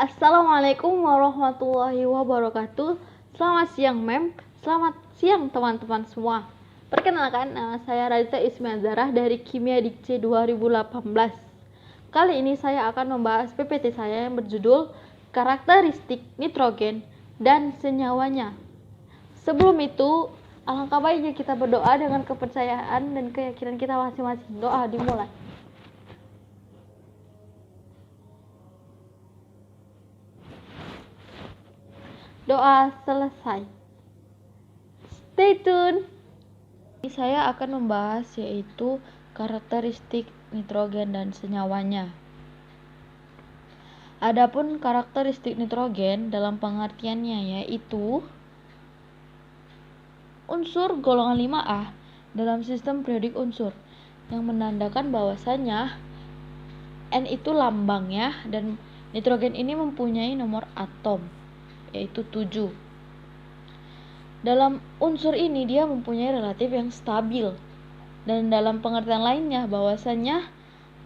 Assalamualaikum warahmatullahi wabarakatuh. Selamat siang Mem, selamat siang teman-teman semua. Perkenalkan, saya Raisa Ismiazarah dari Kimia Dikce 2018. Kali ini saya akan membahas PPT saya yang berjudul Karakteristik Nitrogen dan Senyawanya. Sebelum itu, alangkah baiknya kita berdoa dengan kepercayaan dan keyakinan kita masing-masing. Doa dimulai. Doa selesai. Stay tune. Saya akan membahas yaitu karakteristik nitrogen dan senyawanya. Adapun karakteristik nitrogen dalam pengertiannya yaitu unsur golongan 5A dalam sistem periodik unsur yang menandakan bahwasanya N itu lambangnya dan nitrogen ini mempunyai nomor atom yaitu 7. Dalam unsur ini dia mempunyai relatif yang stabil. Dan dalam pengertian lainnya bahwasanya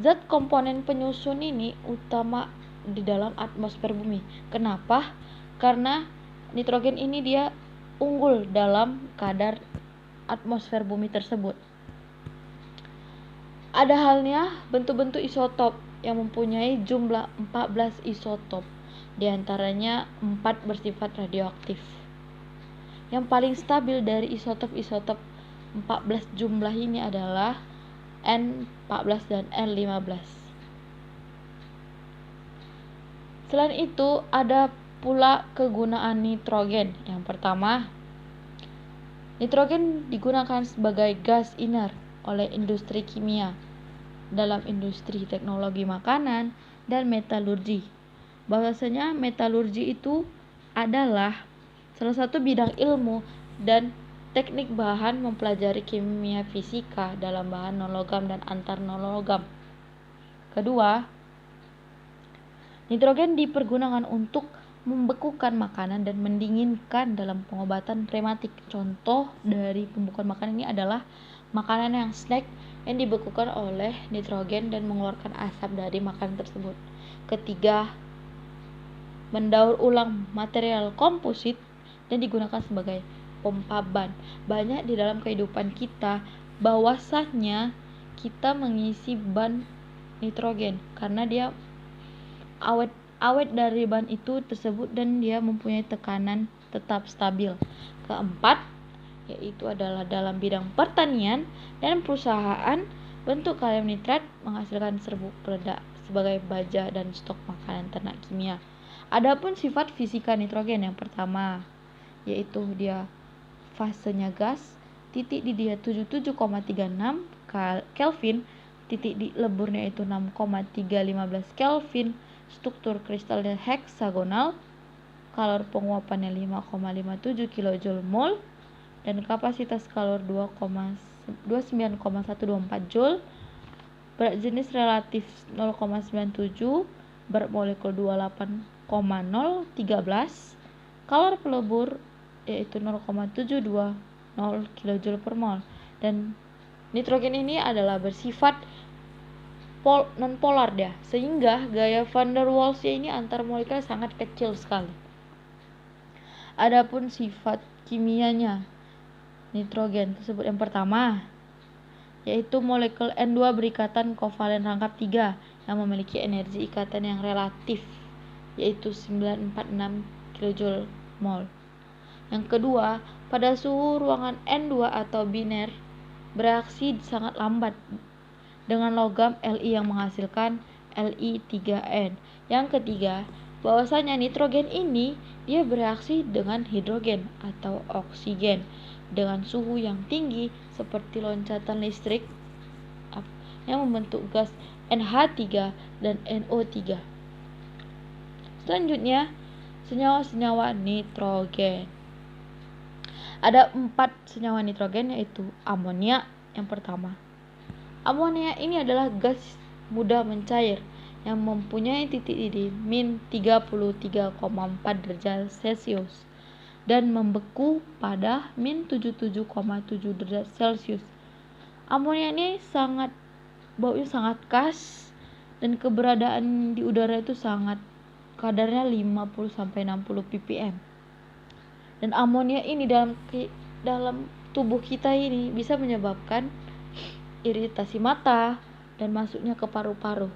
zat komponen penyusun ini utama di dalam atmosfer bumi. Kenapa? Karena nitrogen ini dia unggul dalam kadar atmosfer bumi tersebut. Ada halnya bentuk-bentuk isotop yang mempunyai jumlah 14 isotop. Di antaranya 4 bersifat radioaktif. Yang paling stabil dari isotop-isotop 14 jumlah ini adalah N14 dan N15. Selain itu, ada pula kegunaan nitrogen. Yang pertama, nitrogen digunakan sebagai gas inert oleh industri kimia dalam industri teknologi makanan dan metalurgi. Bahwasanya metalurgi itu adalah salah satu bidang ilmu dan teknik bahan mempelajari kimia fisika dalam bahan non-logam dan antar non-logam. Kedua, nitrogen dipergunakan untuk membekukan makanan dan mendinginkan dalam pengobatan rematik. Contoh dari pembekuan makanan ini adalah makanan yang snack yang dibekukan oleh nitrogen dan mengeluarkan asap dari makanan tersebut. Ketiga, mendaur ulang material komposit dan digunakan sebagai pompa ban. Banyak di dalam kehidupan kita bahwasanya kita mengisi ban nitrogen karena dia awet dari ban itu tersebut dan dia mempunyai tekanan tetap stabil. Keempat, yaitu adalah dalam bidang pertanian dan perusahaan, bentuk kalium nitrat menghasilkan serbuk peledak sebagai baja dan stok makanan ternak kimia. Adapun sifat fisika nitrogen yang pertama yaitu dia fasenya gas, titik di dia 77,36 Kelvin, titik di leburnya itu 6,315 Kelvin, struktur kristalnya heksagonal, kalor penguapannya 5,57 kJ mol dan kapasitas kalor 29,124 Joule, berat jenis relatif 0,97, berat molekul 28,013, kalor pelebur yaitu 0,720 kJ per mol. Dan nitrogen ini adalah bersifat non-polar dia, sehingga gaya van der Waals ini antar molekul sangat kecil sekali. Adapun sifat kimianya nitrogen tersebut yang pertama yaitu molekul N2 berikatan kovalen rangkap 3 yang memiliki energi ikatan yang relatif yaitu 946 kJ mol. Yang kedua, pada suhu ruangan N2 atau biner bereaksi sangat lambat dengan logam Li yang menghasilkan Li3N. Yang ketiga, bahwasanya nitrogen ini dia bereaksi dengan hidrogen atau oksigen dengan suhu yang tinggi seperti loncatan listrik yang membentuk gas NH3 dan NO3. Selanjutnya, senyawa-senyawa nitrogen. Ada 4 senyawa nitrogen yaitu amonia yang pertama. Amonia ini adalah gas mudah mencair yang mempunyai titik didih min 33,4 derajat Celcius dan membeku pada min 77,7 derajat Celcius. Amonia ini baunya sangat khas dan keberadaan di udara itu sangat kadarnya 50-60 ppm. Dan amonia ini dalam tubuh kita ini bisa menyebabkan iritasi mata dan masuknya ke paru-paru.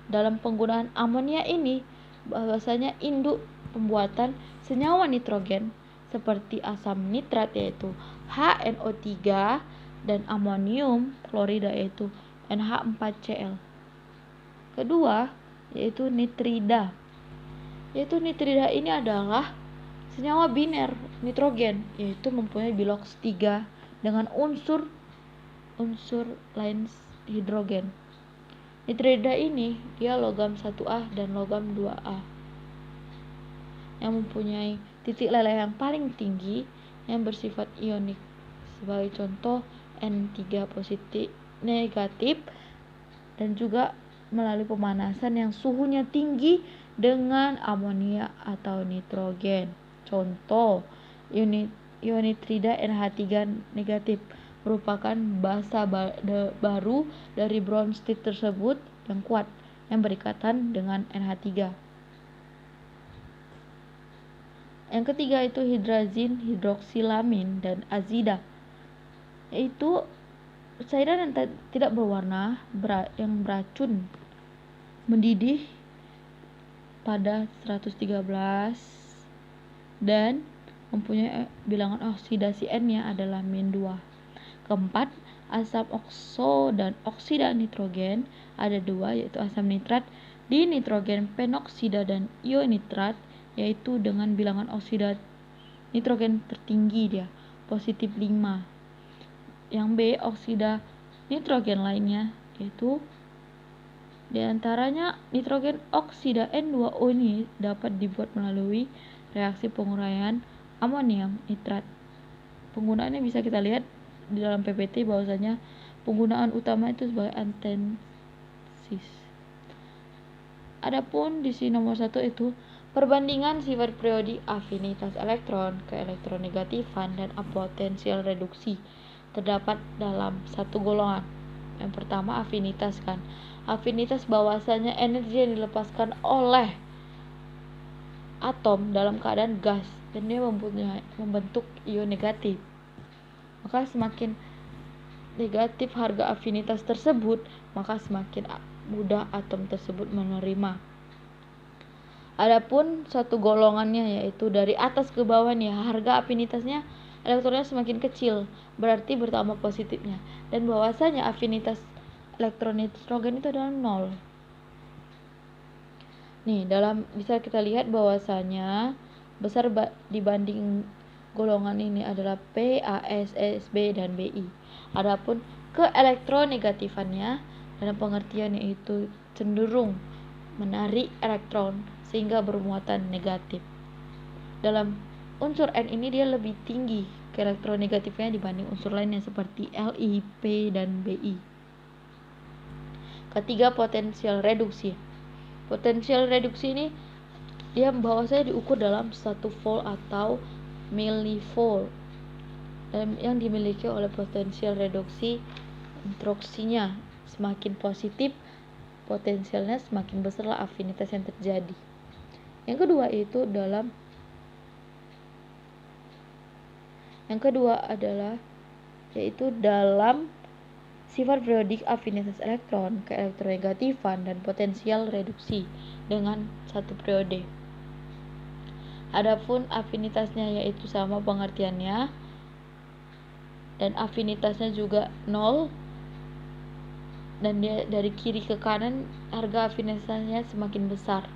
Dalam penggunaan amonia ini, bahwasanya induk pembuatan senyawa nitrogen seperti asam nitrat yaitu HNO3 dan amonium klorida yaitu NH4Cl. Kedua yaitu nitrida. Nitrida ini adalah senyawa biner nitrogen, yaitu mempunyai bilox 3 dengan unsur lain hidrogen. Nitrida ini dia logam 1A dan logam 2A yang mempunyai titik leleh yang paling tinggi yang bersifat ionik. Sebagai contoh N3 positif negatif, dan juga melalui pemanasan yang suhunya tinggi dengan amonia atau nitrogen. Contoh, ionnitrida NH3 negatif merupakan basa baru dari Bronsted tersebut yang kuat yang berikatan dengan NH3. Yang ketiga itu hidrazin, hidroksilamin, dan azida, yaitu cairan yang tidak berwarna yang beracun mendidih pada 113 dan mempunyai bilangan oksidasi N-nya adalah -2. Keempat, asam okso dan oksida nitrogen ada 2, yaitu asam nitrat, dinitrogen penoksida, dan ionitrat, yaitu dengan bilangan oksida nitrogen tertinggi dia, positif 5. Yang B, oksida nitrogen lainnya, yaitu diantaranya nitrogen oksida N2O ini dapat dibuat melalui reaksi penguraian amonium nitrat. Penggunaannya bisa kita lihat di dalam PPT bahwasanya penggunaan utama itu sebagai antesis. Adapun di sini nomor 1 itu perbandingan sifat periodik afinitas elektron, keelektronegatifan, dan potensial reduksi terdapat dalam satu golongan. Yang pertama afinitas kan. Afinitas bahwasanya energi yang dilepaskan oleh atom dalam keadaan gas dan dia membentuk ion negatif. Maka semakin negatif harga afinitas tersebut, maka semakin mudah atom tersebut menerima. Adapun satu golongannya yaitu dari atas ke bawah nih, harga afinitasnya elektronnya semakin kecil, berarti bertambah positifnya, dan bahwasanya afinitas elektron nitrogen itu adalah 0. Nih, bisa kita lihat bahwasanya besar dibanding golongan ini adalah P, A, S, S, B, dan BI. Adapun keelektronegatifannya dalam pengertian yaitu cenderung menarik elektron sehingga bermuatan negatif. Dalam unsur N ini dia lebih tinggi keelektronegatifnya dibanding unsur lainnya seperti Li, P, dan BI. Ketiga, potensial reduksi. Potensial reduksi ini dia bahwasanya diukur dalam 1 volt atau milivolt yang dimiliki oleh potensial reduksi introksinya. Semakin positif potensialnya, semakin besarlah afinitas yang terjadi. Yang kedua adalah yaitu dalam sifat periodik afinitas elektron, keelektronegatifan, dan potensial reduksi dengan satu periode. Adapun afinitasnya yaitu sama pengertiannya, dan afinitasnya juga 0, dan dia dari kiri ke kanan harga afinitasnya semakin besar.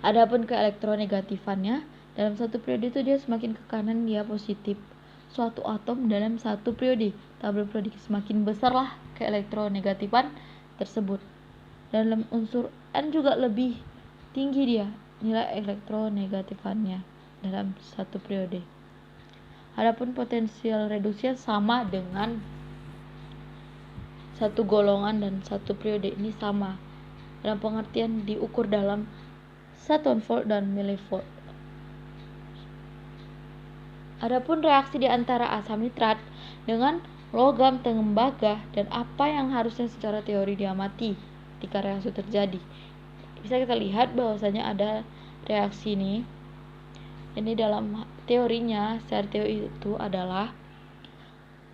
Adapun keelektronegatifannya dalam satu periode itu dia semakin ke kanan dia positif. Suatu atom dalam satu periode, tabel periodik semakin besarlah keelektronegatifan tersebut. Dalam unsur N juga lebih tinggi dia nilai elektronegatifannya dalam satu periode. Adapun potensial reduksinya sama dengan satu golongan dan satu periode ini sama. Dalam pengertian diukur dalam satuan volt dan milivolt. Adapun reaksi di antara asam nitrat dengan logam tembaga dan apa yang harusnya secara teori diamati ketika reaksi terjadi, bisa kita lihat bahwasanya ada reaksi nih. Ini dalam teorinya, secara teori itu adalah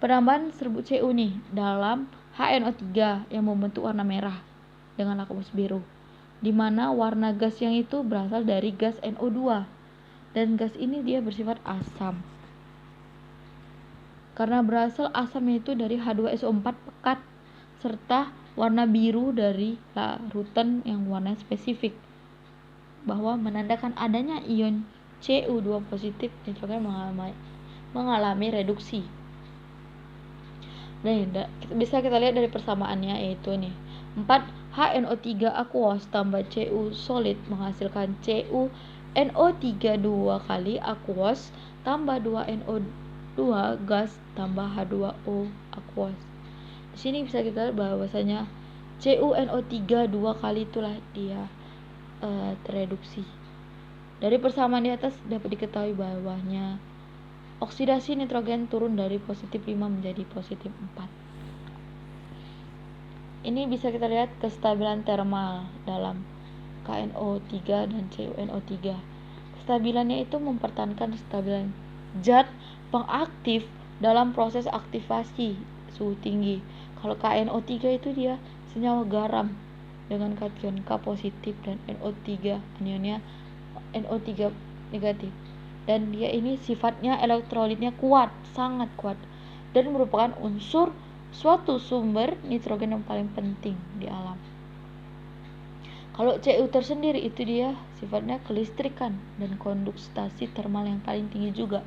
penambahan serbuk Cu nih dalam HNO3 yang membentuk warna merah dengan lakmus biru, di mana warna gas yang itu berasal dari gas NO2, dan gas ini dia bersifat asam. Karena berasal asamnya itu dari H2SO4 pekat, serta warna biru dari larutan yang warna spesifik, bahwa menandakan adanya ion Cu2 positif nitrogen mengalami reduksi. Nah, bisa kita lihat dari persamaannya, yaitu nih 4HNO3 aqueous tambah Cu solid menghasilkan CuNO3 2 kali aqueous tambah 2NO2 gas tambah H2O aqueous. Di sini bisa kita lihat bahwasanya CuNO3 2 kali itulah dia tereduksi. Dari persamaan di atas dapat diketahui bahwanya oksidasi nitrogen turun dari positif 5 menjadi positif 4. Ini bisa kita lihat kestabilan termal dalam KNO3 dan CuNO3. Kestabilannya itu mempertahankan kestabilan zat pengaktif dalam proses aktivasi suhu tinggi. Kalau KNO3 itu dia senyawa garam dengan kation K positif dan NO3 anionnya NO3 negatif, dan dia ini sifatnya elektrolitnya kuat, sangat kuat, dan merupakan unsur suatu sumber nitrogen yang paling penting di alam. Kalau Cu tersendiri itu dia sifatnya kelistrikan dan konduktasi termal yang paling tinggi juga.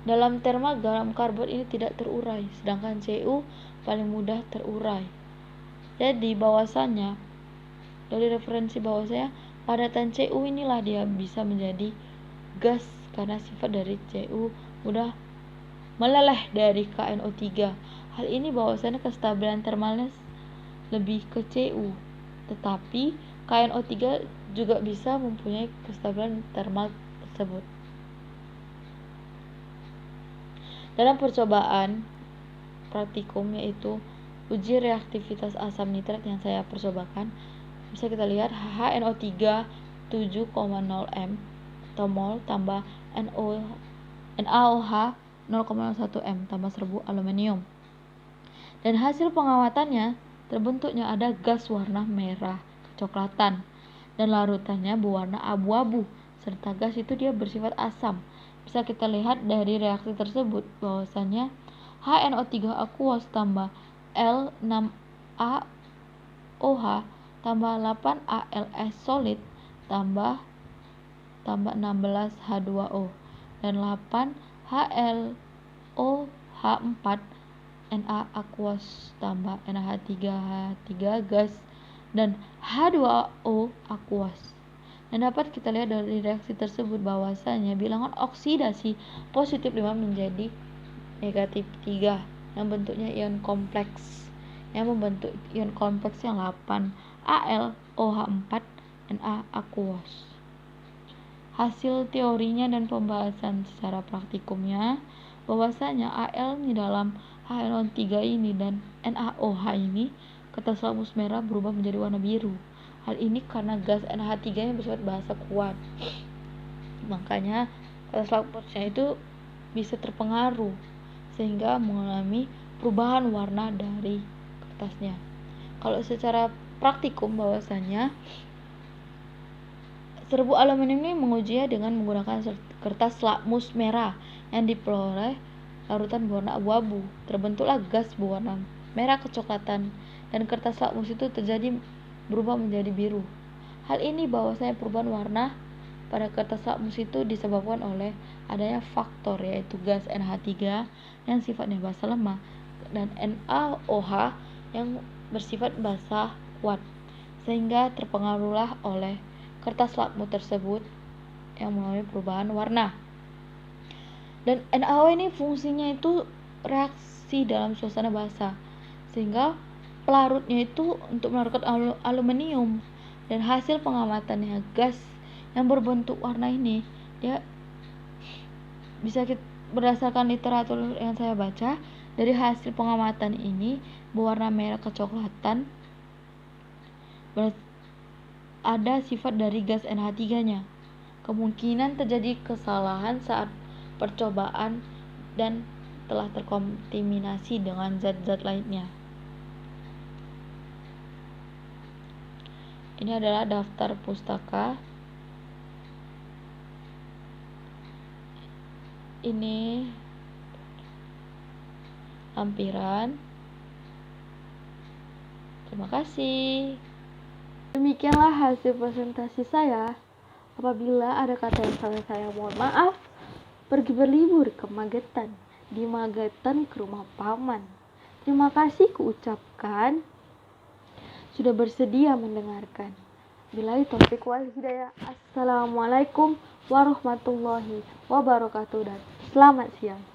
Dalam termal garam karbon ini tidak terurai, sedangkan Cu paling mudah terurai. Jadi bahwasannya dari referensi bahwasanya padatan Cu inilah dia bisa menjadi gas karena sifat dari Cu mudah meleleh dari KNO3. Hal ini bahwasanya kestabilan termalnya lebih ke Cu, tetapi KNO3 juga bisa mempunyai kestabilan termal tersebut. Dalam percobaan praktikum, yaitu uji reaktivitas asam nitrat yang saya percobakan, bisa kita lihat HNO3 7,0 m atau mol tambah NaOH 0,1 m tambah serbuk aluminium. Dan hasil pengawatannya terbentuknya ada gas warna merah kecoklatan dan larutannya berwarna abu-abu, serta gas itu dia bersifat asam. Bisa kita lihat dari reaksi tersebut bahwasanya HNO3 aqueous tambah L6AOH tambah 8ALS solid tambah 16H2O dan 8HLOH4 Na aqueous tambah NH3H3 gas dan H2O aqueous. Dan dapat kita lihat dari reaksi tersebut bahwasanya bilangan oksidasi positif 5 menjadi negatif 3 yang bentuknya ion kompleks, yang membentuk ion kompleks yang 8 AlOH4 Na aqueous. Hasil teorinya dan pembahasan secara praktikumnya bahwasanya Al di dalam HNO3 ini dan NaOH ini kertas lakmus merah berubah menjadi warna biru. Hal ini karena gas NH3 yang bersifat basa kuat, makanya kertas lakmusnya itu bisa terpengaruh sehingga mengalami perubahan warna dari kertasnya. Kalau secara praktikum bahwasanya serbuk aluminium ini mengujinya dengan menggunakan kertas lakmus merah yang diperoleh larutan berwarna abu-abu. Terbentuklah gas berwarna merah kecoklatan dan kertas lakmus itu berubah menjadi biru. Hal ini bahwasanya perubahan warna pada kertas lakmus itu disebabkan oleh adanya faktor, yaitu gas NH3 yang sifatnya basa lemah dan NaOH yang bersifat basa kuat, sehingga terpengaruhlah oleh kertas lakmus tersebut yang mengalami perubahan warna. Dan NaOH ini fungsinya itu reaksi dalam suasana basah, sehingga pelarutnya itu untuk melarutkan aluminium. Dan hasil pengamatannya gas yang berbentuk warna ini dia bisa berdasarkan literatur yang saya baca, dari hasil pengamatan ini berwarna merah kecoklatan ada sifat dari gas NH3-nya. Kemungkinan terjadi kesalahan saat percobaan dan telah terkontaminasi dengan zat-zat lainnya. Ini adalah daftar pustaka. Ini lampiran. Terima kasih. Demikianlah hasil presentasi saya. Apabila ada kata yang salah, saya mohon maaf. Pergi berlibur ke Magetan, di Magetan ke rumah paman. Terima kasih kuucapkan sudah bersedia mendengarkan. Billahi taufiq wal hidayah. Assalamualaikum warahmatullahi wabarakatuh dan selamat siang.